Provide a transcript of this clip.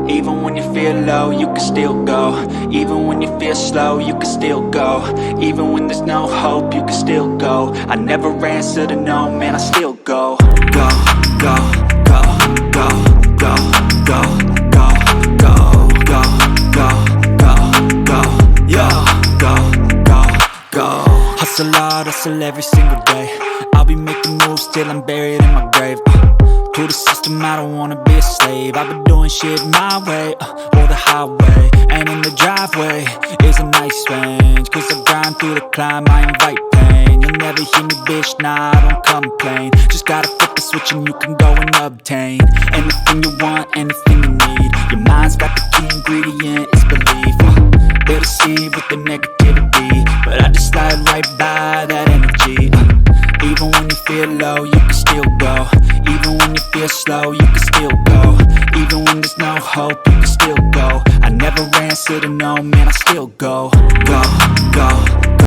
Even when you feel low, you can still go. Even when you feel slow, you can still go. Even when there's no hope, you can still go. I never answer to no, man, I still go. Go, go, go, go, go, go, go, go, go, go, go, go, yo, go, go, go. Hustle hard, hustle every single day. I'll be making moves till I'm buried in my grave. To the system, I don't wanna be a slave. I've been doing shit my way, or the highway. And in the driveway is a nice range, cause I grind through the climb, I invite pain. You'll never hear me, bitch, nah, I don't complain. Just gotta flip the switch and you can go and obtain anything you want, anything you need. Your mind's got the key ingredient, it's belief. They deceive with the negativity, but I just slide right by that energy. Even when you feel low, you can still go. Even when you feel slow, you can still go. Even when there's no hope, you can still go. I never answer to no, man, I still go. Go, go,